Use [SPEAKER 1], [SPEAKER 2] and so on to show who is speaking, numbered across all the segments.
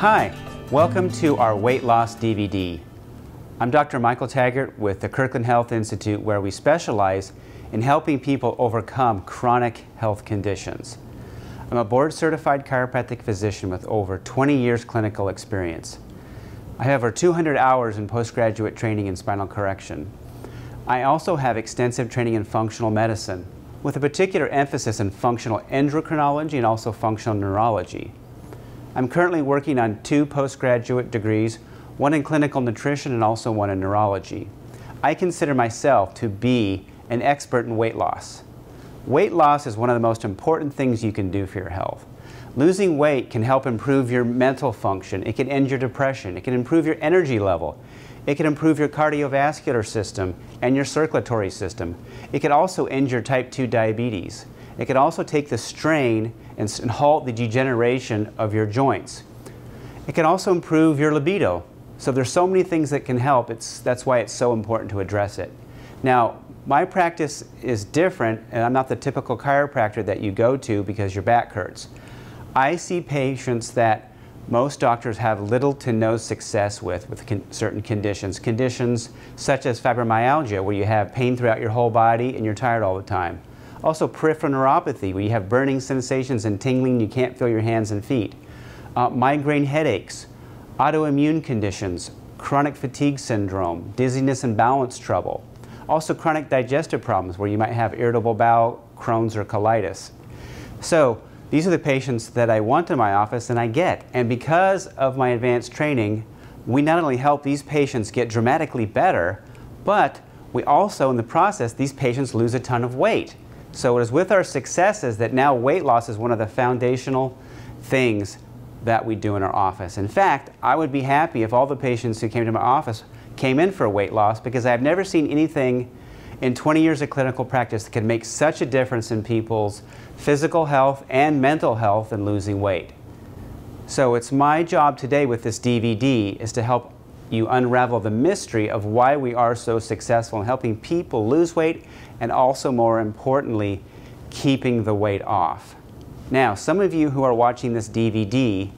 [SPEAKER 1] Hi, welcome to our weight loss DVD. I'm Dr. Michael Taggart with the Kirkland Health Institute, where we specialize in helping people overcome chronic health conditions. I'm a board-certified chiropractic physician with over 20 years clinical experience. I have over 200 hours in postgraduate training in spinal correction. I also have extensive training in functional medicine, with a particular emphasis in functional endocrinology and also functional neurology. I'm currently working on 2 postgraduate degrees, one in clinical nutrition and also one in neurology. I consider myself to be an expert in weight loss. Weight loss is one of the most important things you can do for your health. Losing weight can help improve your mental function. It can end your depression. It can improve your energy level. It can improve your cardiovascular system and your circulatory system. It can also end your type 2 diabetes. It can also take the strain and halt the degeneration of your joints. It can also improve your libido. So there's so many things that can help. That's why it's so important to address it. Now, my practice is different, and I'm not the typical chiropractor that you go to because your back hurts. I see patients that most doctors have little to no success with certain conditions. Conditions such as fibromyalgia, where you have pain throughout your whole body and you're tired all the time. Also peripheral neuropathy, where you have burning sensations and tingling, you can't feel your hands and feet. Migraine headaches, autoimmune conditions, chronic fatigue syndrome, dizziness and balance trouble. Also chronic digestive problems, where you might have irritable bowel, Crohn's, or colitis. So these are the patients that I want in my office and I get. And because of my advanced training, we not only help these patients get dramatically better, but we also, in the process, these patients lose a ton of weight. So it is with our successes that now weight loss is one of the foundational things that we do in our office. In fact, I would be happy if all the patients who came to my office came in for weight loss, because I've never seen anything in 20 years of clinical practice that can make such a difference in people's physical health and mental health in losing weight. So it's my job today with this DVD is to help you unravel the mystery of why we are so successful in helping people lose weight and also, more importantly, keeping the weight off. Now, some of you who are watching this DVD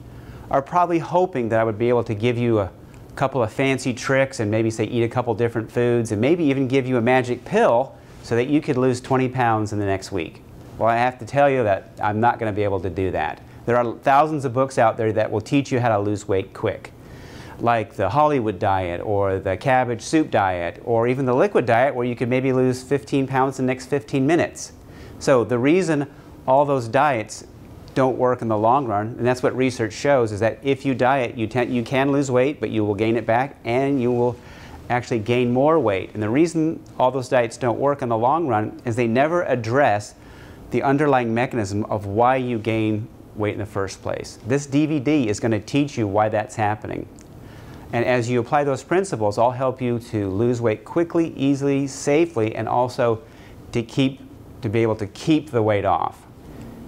[SPEAKER 1] are probably hoping that I would be able to give you a couple of fancy tricks and maybe say eat a couple different foods and maybe even give you a magic pill so that you could lose 20 pounds in the next week. Well, I have to tell you that I'm not going to be able to do that. There are thousands of books out there that will teach you how to lose weight quick, like the Hollywood diet or the cabbage soup diet or even the liquid diet, where you could maybe lose 15 pounds in the next 15 minutes. So the reason all those diets don't work in the long run, and that's what research shows, is that if you diet, you can lose weight, but you will gain it back and you will actually gain more weight. And the reason all those diets don't work in the long run is they never address the underlying mechanism of why you gain weight in the first place. This DVD is going to teach you why that's happening. And as you apply those principles, I'll help you to lose weight quickly, easily, safely, and also to be able to keep the weight off.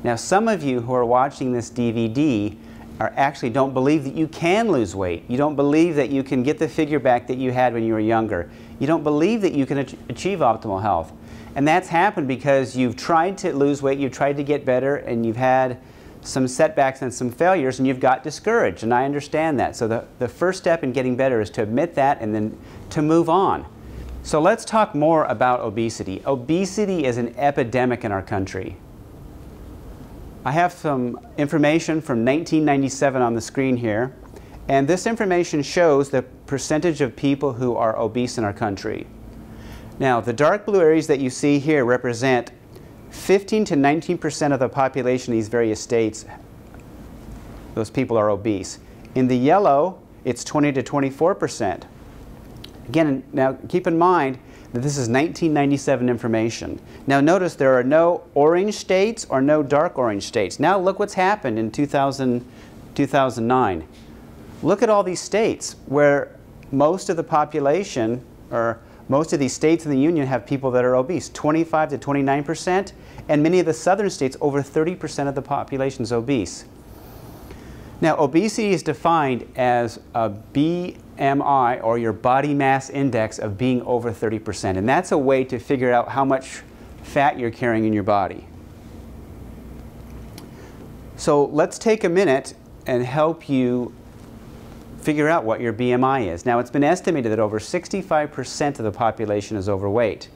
[SPEAKER 1] Now, some of you who are watching this DVD actually don't believe that you can lose weight. You don't believe that you can get the figure back that you had when you were younger. You don't believe that you can achieve optimal health. And that's happened because you've tried to lose weight, you've tried to get better, and you've had some setbacks and some failures, and you've got discouraged, and I understand that. So the first step in getting better is to admit that and then to move on. So let's talk more about obesity. Obesity is an epidemic in our country. I have some information from 1997 on the screen here, and this information shows the percentage of people who are obese in our country. Now, the dark blue areas that you see here represent 15 to 19% of the population in these various states. Those people are obese. In the yellow, it's 20 to 24%. Again, now keep in mind that this is 1997 information. Now notice there are no orange states or no dark orange states. Now look what's happened in 2009. Look at all these states where most of the population, or most of these states in the Union, have people that are obese. 25 to 29%, and many of the southern states, over 30% of the population is obese. Now, obesity is defined as a BMI, or your body mass index, of being over 30%. And that's a way to figure out how much fat you're carrying in your body. So let's take a minute and help you figure out what your BMI is. Now, it's been estimated that over 65% of the population is overweight.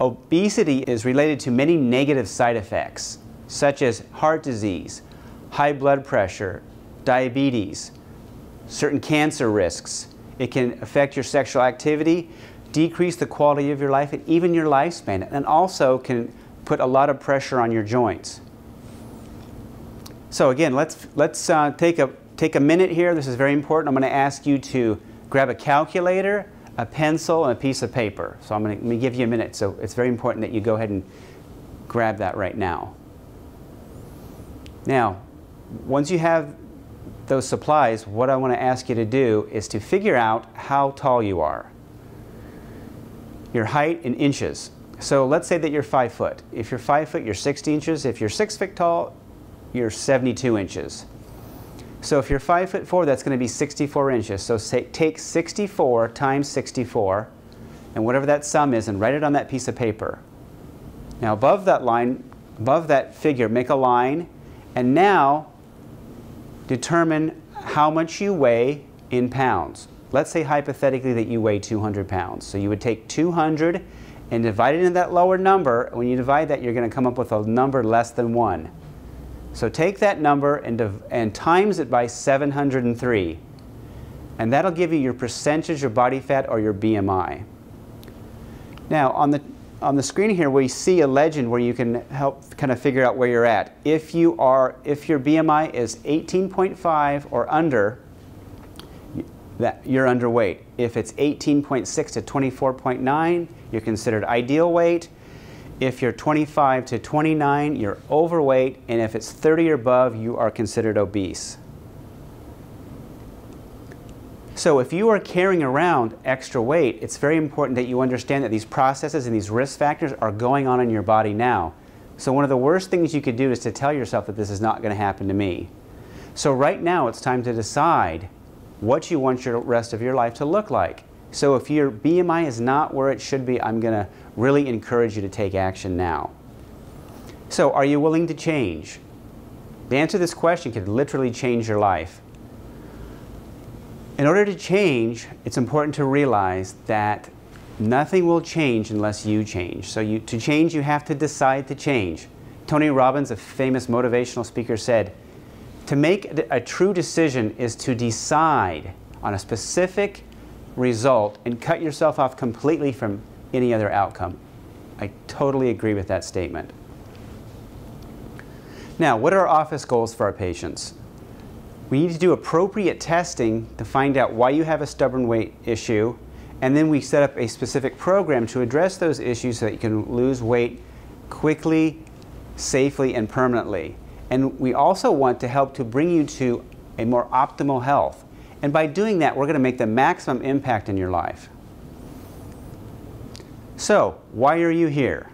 [SPEAKER 1] Obesity is related to many negative side effects, such as heart disease, high blood pressure, diabetes, certain cancer risks. It can affect your sexual activity, decrease the quality of your life, and even your lifespan, and also can put a lot of pressure on your joints. So again, let's take a minute here. This is very important. I'm going to ask you to grab a calculator, a pencil, and a piece of paper. So I'm going to give you a minute. So it's very important that you go ahead and grab that right now. Now, once you have those supplies, what I want to ask you to do is to figure out how tall you are. Your height in inches. So let's say that you're 5 foot. If you're 5 foot, you're 60 inches. If you're 6 feet tall, you're 72 inches. So if you're 5'4", that's going to be 64 inches. So take 64 times 64, and whatever that sum is, and write it on that piece of paper. Now above that line, above that figure, make a line, and now determine how much you weigh in pounds. Let's say hypothetically that you weigh 200 pounds. So you would take 200 and divide it into that lower number. When you divide that, you're going to come up with a number less than 1. So take that number and times it by 703. And that'll give you your percentage of body fat, or your BMI. Now on the screen here we see a legend where you can help kind of figure out where you're at. If your BMI is 18.5 or under, that you're underweight. If it's 18.6 to 24.9, you're considered ideal weight. If you're 25 to 29, you're overweight, and if it's 30 or above, you are considered obese. So if you are carrying around extra weight, it's very important that you understand that these processes and these risk factors are going on in your body now. So one of the worst things you could do is to tell yourself that this is not going to happen to me. So right now it's time to decide what you want your rest of your life to look like. So if your BMI is not where it should be, I'm going to really encourage you to take action now. So are you willing to change? The answer to this question could literally change your life. In order to change, it's important to realize that nothing will change unless you change. So to change, you have to decide to change. Tony Robbins, a famous motivational speaker, said, to make a true decision is to decide on a specific result and cut yourself off completely from any other outcome. I totally agree with that statement. Now, what are our office goals for our patients? We need to do appropriate testing to find out why you have a stubborn weight issue, and then we set up a specific program to address those issues so that you can lose weight quickly, safely, and permanently. And we also want to help to bring you to a more optimal health. And by doing that, we're going to make the maximum impact in your life. So, why are you here?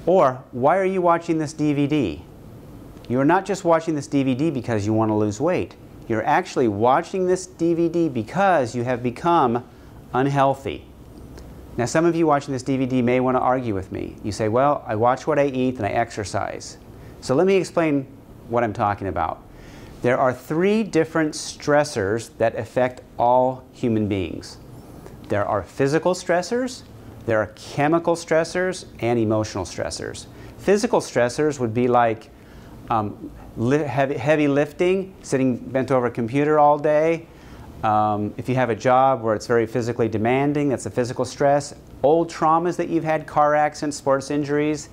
[SPEAKER 1] Or, why are you watching this DVD? You are not just watching this DVD because you want to lose weight. You're actually watching this DVD because you have become unhealthy. Now, some of you watching this DVD may want to argue with me. You say, well, I watch what I eat and I exercise. So let me explain what I'm talking about. There are 3 different stressors that affect all human beings. There are physical stressors, there are chemical stressors, and emotional stressors. Physical stressors would be like heavy lifting, sitting bent over a computer all day. If you have a job where it's very physically demanding, that's a physical stress. Old traumas that you've had, car accidents, sports injuries,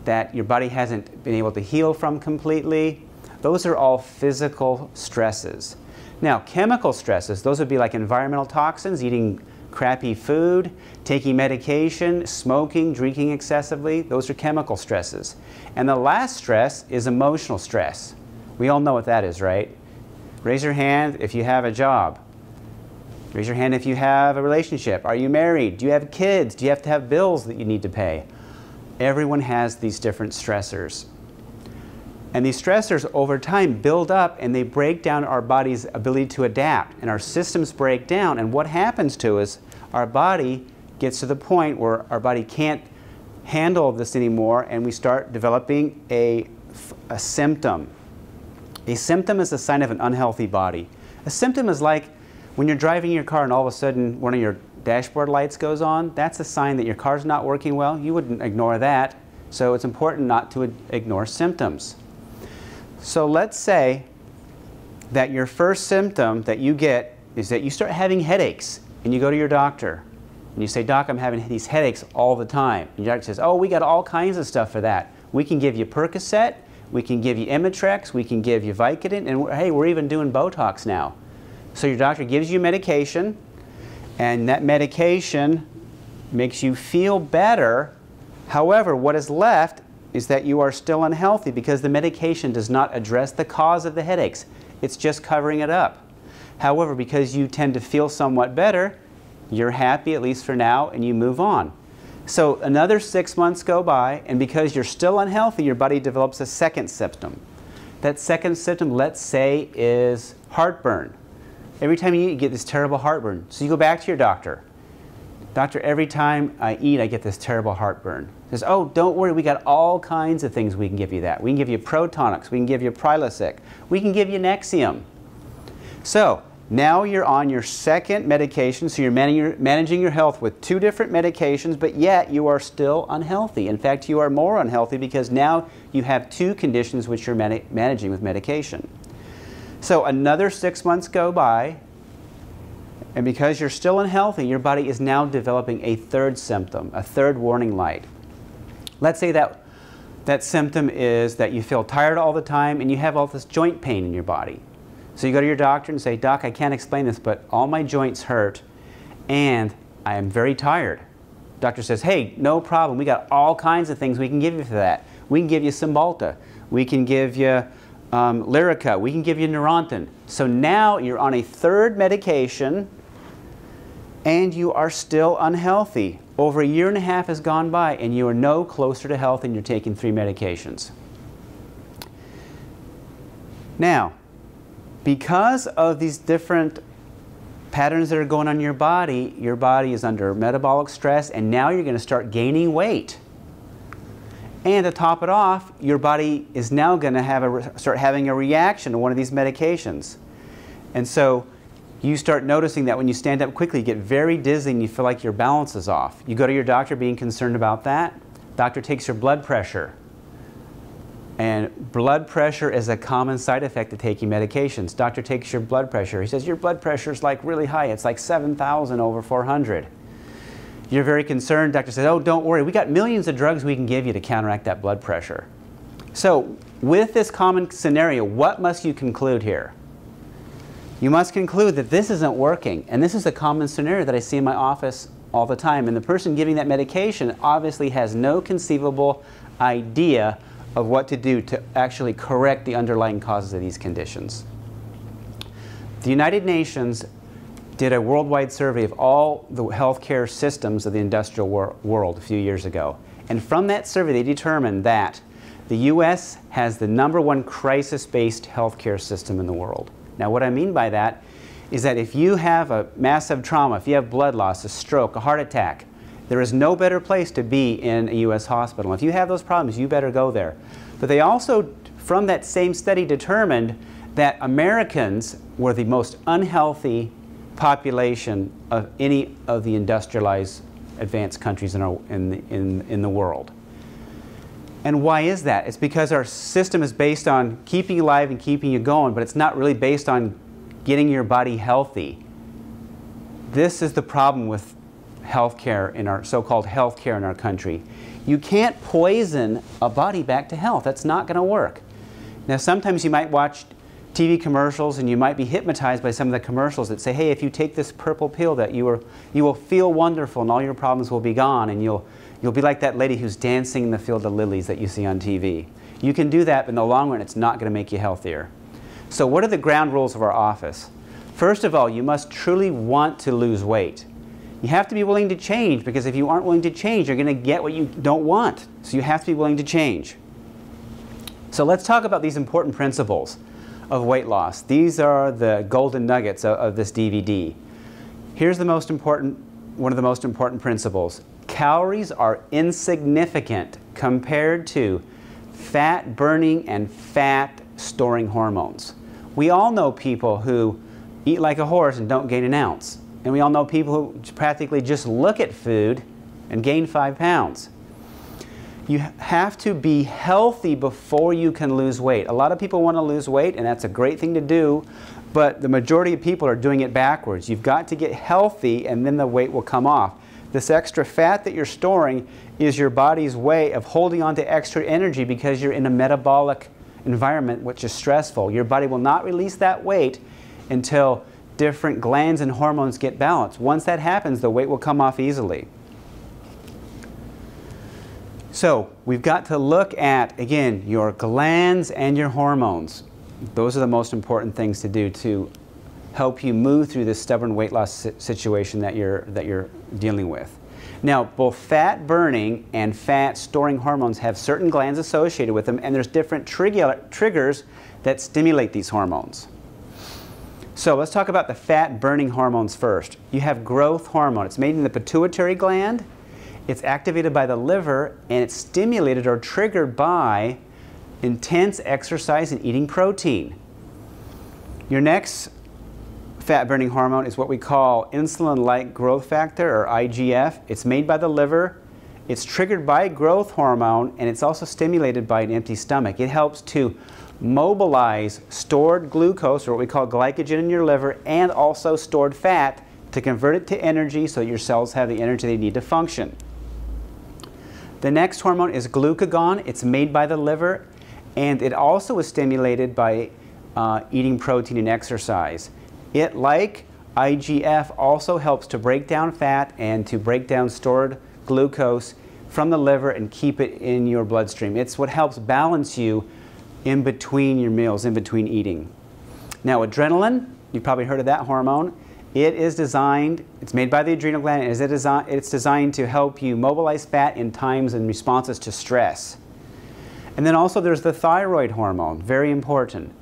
[SPEAKER 1] that your body hasn't been able to heal from completely. Those are all physical stresses. Now, chemical stresses, those would be like environmental toxins, eating crappy food, taking medication, smoking, drinking excessively. Those are chemical stresses. And the last stress is emotional stress. We all know what that is, right? Raise your hand if you have a job. Raise your hand if you have a relationship. Are you married? Do you have kids? Do you have to have bills that you need to pay? Everyone has these different stressors. And these stressors over time build up and they break down our body's ability to adapt, and our systems break down, and what happens to us, our body gets to the point where our body can't handle this anymore, and we start developing a symptom. A symptom is a sign of an unhealthy body. A symptom is like when you're driving your car and all of a sudden one of your dashboard lights goes on. That's a sign that your car's not working well. You wouldn't ignore that. So it's important not to ignore symptoms. So let's say that your first symptom that you get is that you start having headaches, and you go to your doctor and you say, "Doc, I'm having these headaches all the time." And your doctor says, "Oh, we got all kinds of stuff for that. We can give you Percocet, we can give you Imitrex, we can give you Vicodin, and hey, we're even doing Botox now." So your doctor gives you medication, and that medication makes you feel better. However, what is left is that you are still unhealthy because the medication does not address the cause of the headaches. It's just covering it up. However, because you tend to feel somewhat better, you're happy, at least for now, and you move on. So another 6 months go by, and because you're still unhealthy, your body develops a second symptom. That second symptom, let's say, is heartburn. Every time you eat, you get this terrible heartburn. So you go back to your doctor. "Doctor, every time I eat, I get this terrible heartburn." He says, "Oh, don't worry, we got all kinds of things we can give you that. We can give you Protonix, we can give you Prilosec, we can give you Nexium." So now you're on your second medication, so you're managing your health with 2 different medications, but yet you are still unhealthy. In fact, you are more unhealthy because now you have 2 conditions which you're managing with medication. So another 6 months go by, and because you're still unhealthy, your body is now developing a third symptom, a third warning light. Let's say that symptom is that you feel tired all the time and you have all this joint pain in your body. So you go to your doctor and say, "Doc, I can't explain this, but all my joints hurt and I am very tired." Doctor says, "Hey, no problem. We got all kinds of things we can give you for that. We can give you Cymbalta. We can give you Lyrica. We can give you Neurontin." So now you're on a third medication and you are still unhealthy. Over a year and a half has gone by and you are no closer to health and you're taking 3 medications. Now, because of these different patterns that are going on in your body is under metabolic stress, and now you're going to start gaining weight. And to top it off, your body is now going to start having a reaction to one of these medications. And so you start noticing that when you stand up quickly, you get very dizzy and you feel like your balance is off. You go to your doctor being concerned about that. Doctor takes your blood pressure. And blood pressure is a common side effect of taking medications. Doctor takes your blood pressure. He says, "Your blood pressure is like really high. It's like 7,000 over 400. You're very concerned. Doctor says, "Oh, don't worry. We got millions of drugs we can give you to counteract that blood pressure." So with this common scenario, what must you conclude here? You must conclude that this isn't working. And this is a common scenario that I see in my office all the time. And the person giving that medication obviously has no conceivable idea of what to do to actually correct the underlying causes of these conditions. The United Nations did a worldwide survey of all the healthcare systems of the industrial world a few years ago. And from that survey, they determined that the U.S. has the #1 crisis-based healthcare system in the world. Now, what I mean by that is that if you have a massive trauma, if you have blood loss, a stroke, a heart attack, there is no better place to be in a U.S. hospital. If you have those problems, you better go there. But they also, from that same study, determined that Americans were the most unhealthy population of any of the industrialized advanced countries in the world. And why is that? It's because our system is based on keeping you alive and keeping you going, but it's not really based on getting your body healthy. This is the problem with healthcare in our so-called healthcare in our country. You can't poison a body back to health. That's not going to work. Now, sometimes you might watch TV commercials and you might be hypnotized by some of the commercials that say, "Hey, if you take this purple pill, that you will feel wonderful and all your problems will be gone, and you'll be like that lady who's dancing in the field of lilies that you see on TV." You can do that, but in the long run, it's not going to make you healthier. So what are the ground rules of our office? First of all, you must truly want to lose weight. You have to be willing to change, because if you aren't willing to change, you're going to get what you don't want. So you have to be willing to change. So let's talk about these important principles of weight loss. These are the golden nuggets of this DVD. Here's the most important, one of the most important principles. Calories are insignificant compared to fat burning and fat storing hormones. We all know people who eat like a horse and don't gain an ounce. And we all know people who practically just look at food and gain 5 pounds. You have to be healthy before you can lose weight. A lot of people want to lose weight, and that's a great thing to do, but the majority of people are doing it backwards. You've got to get healthy, and then the weight will come off. This extra fat that you're storing is your body's way of holding on to extra energy because you're in a metabolic environment which is stressful. Your body will not release that weight until different glands and hormones get balanced. Once that happens, the weight will come off easily. So we've got to look at, again, your glands and your hormones. Those are the most important things to do to help you move through this stubborn weight loss situation that you're dealing with. Now, both fat burning and fat storing hormones have certain glands associated with them, and there's different triggers that stimulate these hormones. So let's talk about the fat burning hormones first. You have growth hormone. It's made in the pituitary gland. It's activated by the liver, and it's stimulated or triggered by intense exercise and eating protein. Your next fat-burning hormone is what we call insulin-like growth factor, or IGF. It's made by the liver. It's triggered by growth hormone, and it's also stimulated by an empty stomach. It helps to mobilize stored glucose, or what we call glycogen, in your liver, and also stored fat to convert it to energy so your cells have the energy they need to function. The next hormone is glucagon. It's made by the liver, and it also is stimulated by eating protein and exercise. It, like IGF, also helps to break down fat and to break down stored glucose from the liver and keep it in your bloodstream. It's what helps balance you in between your meals, in between eating. Now, adrenaline, you've probably heard of that hormone. It is designed, it's made by the adrenal gland, and it's designed to help you mobilize fat in times and responses to stress. And then also there's the thyroid hormone, very important.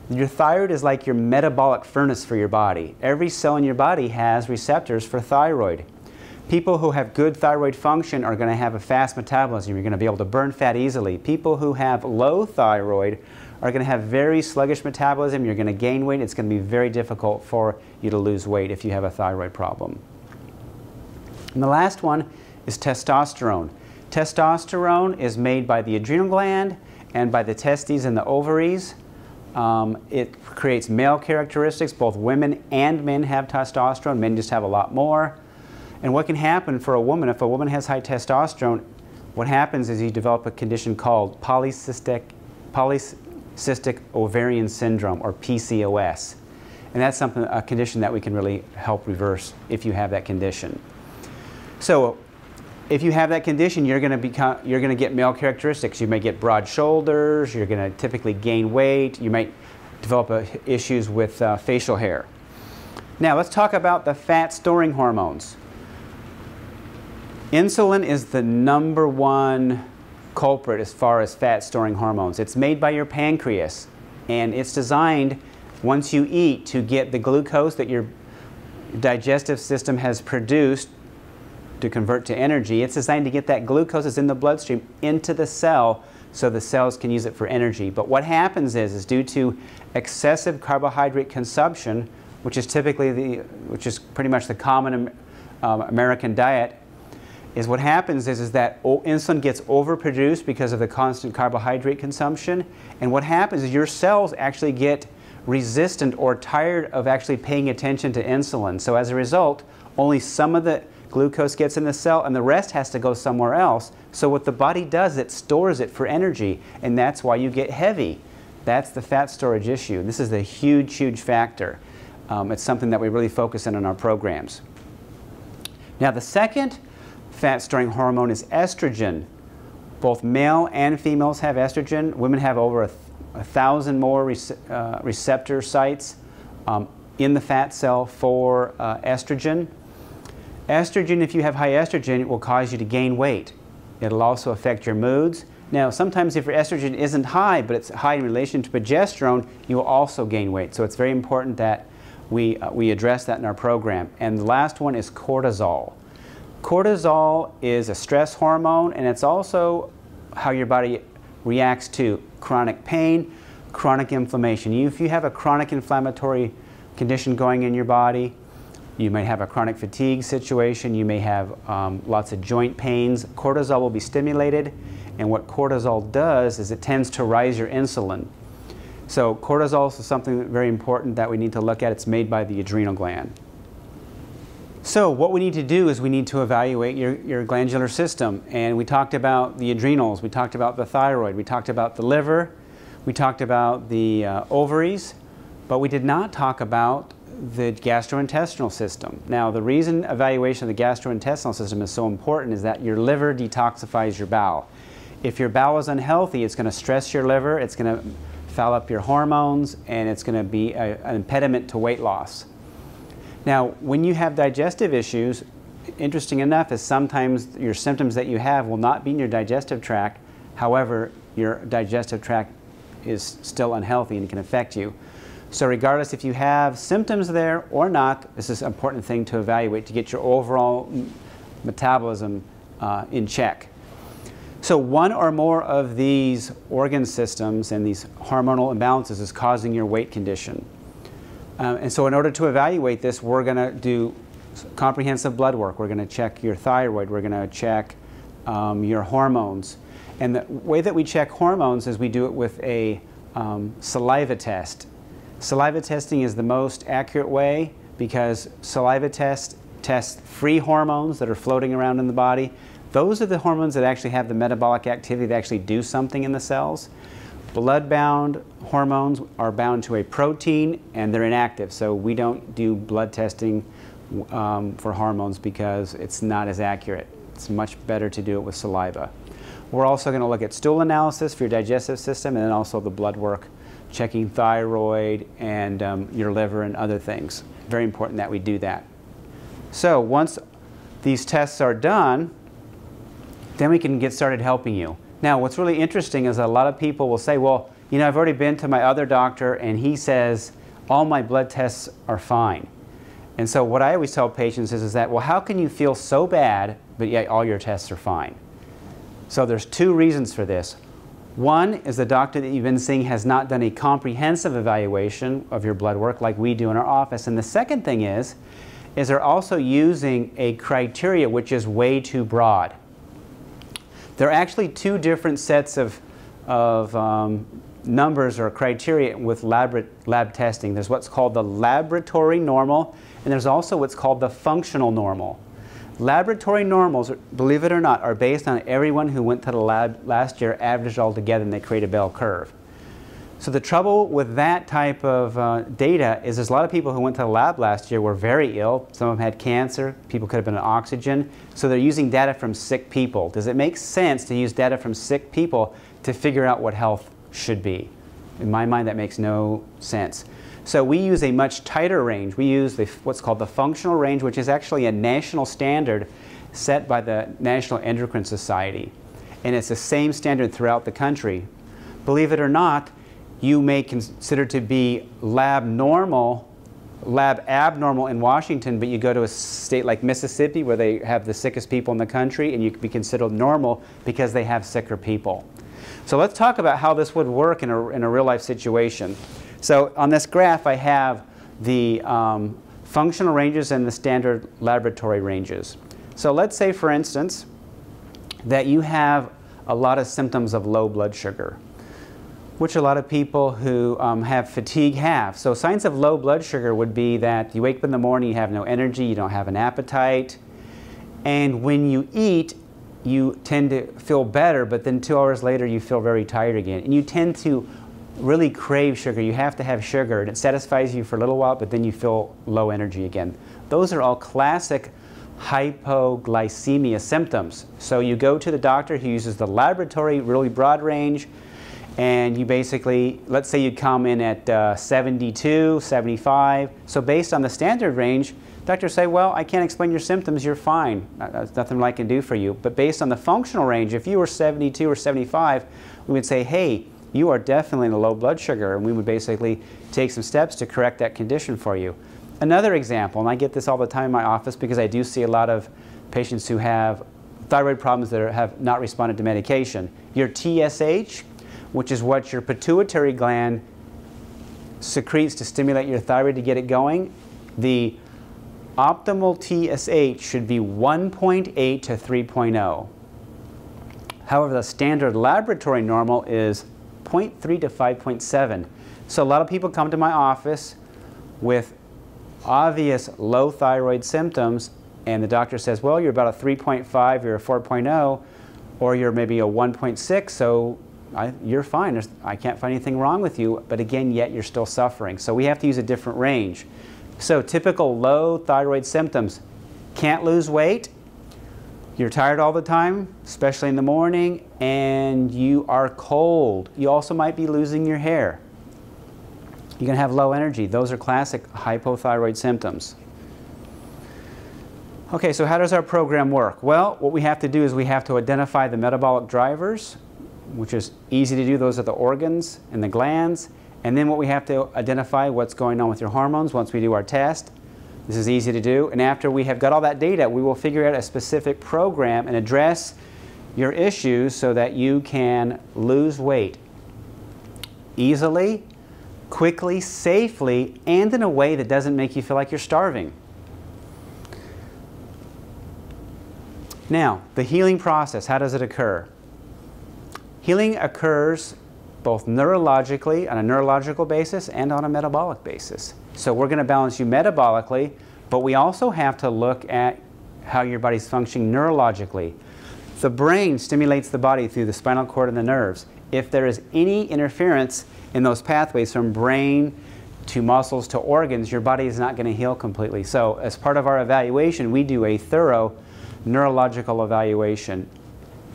[SPEAKER 1] Your thyroid is like your metabolic furnace for your body. Every cell in your body has receptors for thyroid. People who have good thyroid function are going to have a fast metabolism. You're going to be able to burn fat easily. People who have low thyroid are going to have very sluggish metabolism. You're going to gain weight. It's going to be very difficult for you to lose weight if you have a thyroid problem. And the last one is testosterone. Testosterone is made by the adrenal gland and by the testes and the ovaries. It creates male characteristics. Both women and men have testosterone. Men just have a lot more. And what can happen for a woman, if a woman has high testosterone, what happens is you develop a condition called polycystic ovarian syndrome, or PCOS. And that's a condition that we can really help reverse if you have that condition. So if you have that condition, you're going to get male characteristics. You may get broad shoulders. You're going to typically gain weight. You might develop issues with facial hair. Now let's talk about the fat storing hormones. Insulin is the #1 culprit as far as fat storing hormones. It's made by your pancreas, and it's designed, once you eat, to get the glucose that your digestive system has produced to convert to energy. It's designed to get that glucose that's in the bloodstream into the cell so the cells can use it for energy. But what happens is due to excessive carbohydrate consumption, which is pretty much the common American diet, what happens is that insulin gets overproduced because of the constant carbohydrate consumption. And what happens is your cells actually get resistant or tired of actually paying attention to insulin. So as a result, only some of the glucose gets in the cell and the rest has to go somewhere else. So what the body does, it stores it for energy, and that's why you get heavy. That's the fat storage issue. This is a huge, huge factor. It's something that we really focus in our programs. Now the second fat storing hormone is estrogen. Both male and females have estrogen. Women have over 1,000 more receptor sites in the fat cell for estrogen. Estrogen, if you have high estrogen, it will cause you to gain weight. It'll also affect your moods. Now, sometimes if your estrogen isn't high, but it's high in relation to progesterone, you will also gain weight. So it's very important that we address that in our program. And the last one is cortisol. Cortisol is a stress hormone, and it's also how your body reacts to chronic pain, chronic inflammation. If you have a chronic inflammatory condition going in your body. You may have a chronic fatigue situation. You may have lots of joint pains. Cortisol will be stimulated, and what cortisol does is it tends to rise your insulin. So cortisol is something very important that we need to look at. It's made by the adrenal gland. So what we need to do is we need to evaluate your glandular system. And we talked about the adrenals, we talked about the thyroid, we talked about the liver, we talked about the ovaries, but we did not talk about the gastrointestinal system. Now, the reason evaluation of the gastrointestinal system is so important is that your liver detoxifies your bowel. If your bowel is unhealthy, it's going to stress your liver, it's going to foul up your hormones, and it's going to be an impediment to weight loss. Now, when you have digestive issues, interesting enough is sometimes your symptoms that you have will not be in your digestive tract. However, your digestive tract is still unhealthy and it can affect you. So regardless if you have symptoms there or not, this is an important thing to evaluate to get your overall metabolism in check. So one or more of these organ systems and these hormonal imbalances is causing your weight condition. And so in order to evaluate this, we're going to do comprehensive blood work. We're going to check your thyroid. We're going to check your hormones. And the way that we check hormones is we do it with a saliva test. Saliva testing is the most accurate way because saliva tests free hormones that are floating around in the body. Those are the hormones that actually have the metabolic activity that actually do something in the cells. Blood-bound hormones are bound to a protein and they're inactive, so we don't do blood testing for hormones because it's not as accurate. It's much better to do it with saliva. We're also going to look at stool analysis for your digestive system and then also the blood work, checking thyroid and your liver and other things. Very important that we do that. So once these tests are done, then we can get started helping you. Now, what's really interesting is that a lot of people will say, well, you know, I've already been to my other doctor and he says all my blood tests are fine. And so what I always tell patients is that, well, how can you feel so bad, but yet all your tests are fine? So there's two reasons for this. One is the doctor that you've been seeing has not done a comprehensive evaluation of your blood work like we do in our office. And the second thing is they're also using a criteria which is way too broad. There are actually two different sets of numbers or criteria with lab testing. There's what's called the laboratory normal, and there's also what's called the functional normal. Laboratory normals, believe it or not, are based on everyone who went to the lab last year averaged all together, and they create a bell curve. So the trouble with that type of data is there's a lot of people who went to the lab last year were very ill. Some of them had cancer. People could have been on oxygen. So they're using data from sick people. Does it make sense to use data from sick people to figure out what health should be? In my mind, that makes no sense. So we use a much tighter range. We use what's called the functional range, which is actually a national standard set by the National Endocrine Society. And it's the same standard throughout the country. Believe it or not, you may consider to be lab abnormal in Washington, but you go to a state like Mississippi where they have the sickest people in the country and you can be considered normal because they have sicker people. So let's talk about how this would work in a real life situation. So on this graph I have the functional ranges and the standard laboratory ranges. So let's say, for instance, that you have a lot of symptoms of low blood sugar, which a lot of people who have fatigue have. So signs of low blood sugar would be that you wake up in the morning, you have no energy, you don't have an appetite, and when you eat, you tend to feel better, but then 2 hours later you feel very tired again. And you tend to really crave sugar. You have to have sugar, and it satisfies you for a little while, but then you feel low energy again. Those are all classic hypoglycemia symptoms. So you go to the doctor who uses the laboratory, really broad range, and you basically, let's say you come in at 72, 75. So based on the standard range, doctors say, well, I can't explain your symptoms, you're fine. There's nothing I can do for you. But based on the functional range, if you were 72 or 75, we would say, hey, you are definitely in a low blood sugar, and we would basically take some steps to correct that condition for you. Another example, and I get this all the time in my office because I do see a lot of patients who have thyroid problems that have not responded to medication. Your TSH, which is what your pituitary gland secretes to stimulate your thyroid to get it going, the optimal TSH should be 1.8 to 3.0. However, the standard laboratory normal is 0.3 to 5.7. So a lot of people come to my office with obvious low thyroid symptoms, and the doctor says, well, you're about a 3.5, you're a 4.0, or you're maybe a 1.6, so you're fine. I can't find anything wrong with you, but again, yet you're still suffering. So we have to use a different range. So typical low thyroid symptoms: can't lose weight, you're tired all the time, especially in the morning, and you are cold. You also might be losing your hair. You're going to have low energy. Those are classic hypothyroid symptoms. Okay, so how does our program work? Well, what we have to do is we have to identify the metabolic drivers, which is easy to do. Those are the organs and the glands. And then what we have to identify what's going on with your hormones once we do our test. This is easy to do. And after we have got all that data, we will figure out a specific program and address your issues so that you can lose weight easily, quickly, safely, and in a way that doesn't make you feel like you're starving. Now, the healing process, how does it occur? Healing occurs both neurologically, on a neurological basis, and on a metabolic basis. So we're going to balance you metabolically, but we also have to look at how your body's functioning neurologically. The brain stimulates the body through the spinal cord and the nerves. If there is any interference in those pathways from brain to muscles to organs, your body is not going to heal completely. So as part of our evaluation, we do a thorough neurological evaluation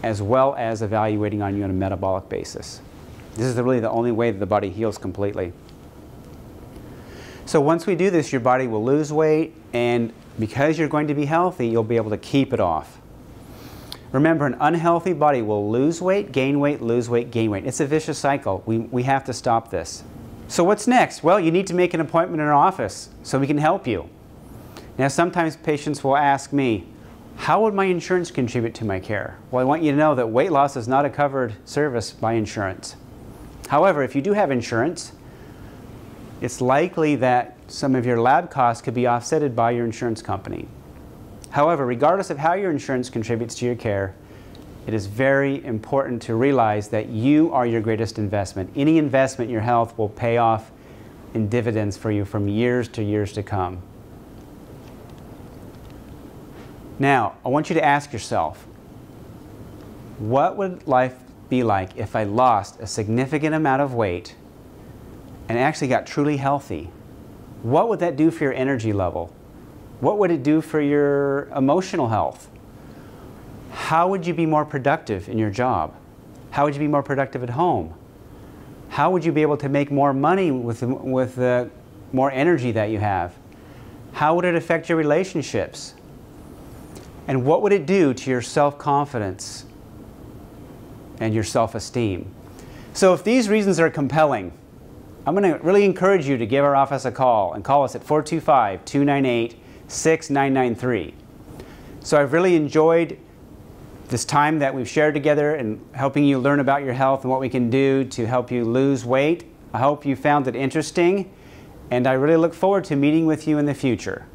[SPEAKER 1] as well as evaluating on you on a metabolic basis. This is really the only way that the body heals completely. So once we do this, your body will lose weight, and because you're going to be healthy, you'll be able to keep it off. Remember, an unhealthy body will lose weight, lose weight, gain weight. It's a vicious cycle. We have to stop this. So what's next? Well, you need to make an appointment in our office so we can help you. Now, sometimes patients will ask me, how would my insurance contribute to my care? Well, I want you to know that weight loss is not a covered service by insurance. However, if you do have insurance, it's likely that some of your lab costs could be offset by your insurance company. However, regardless of how your insurance contributes to your care, it is very important to realize that you are your greatest investment. Any investment in your health will pay off in dividends for you from years to come. Now, I want you to ask yourself, what would life be like if I lost a significant amount of weight and actually got truly healthy? What would that do for your energy level? What would it do for your emotional health? How would you be more productive in your job? How would you be more productive at home? How would you be able to make more money with the more energy that you have? How would it affect your relationships? And what would it do to your self-confidence and your self-esteem? So if these reasons are compelling, I'm going to really encourage you to give our office a call, and call us at 425-298-6993. So I've really enjoyed this time that we've shared together and helping you learn about your health and what we can do to help you lose weight. I hope you found it interesting, and I really look forward to meeting with you in the future.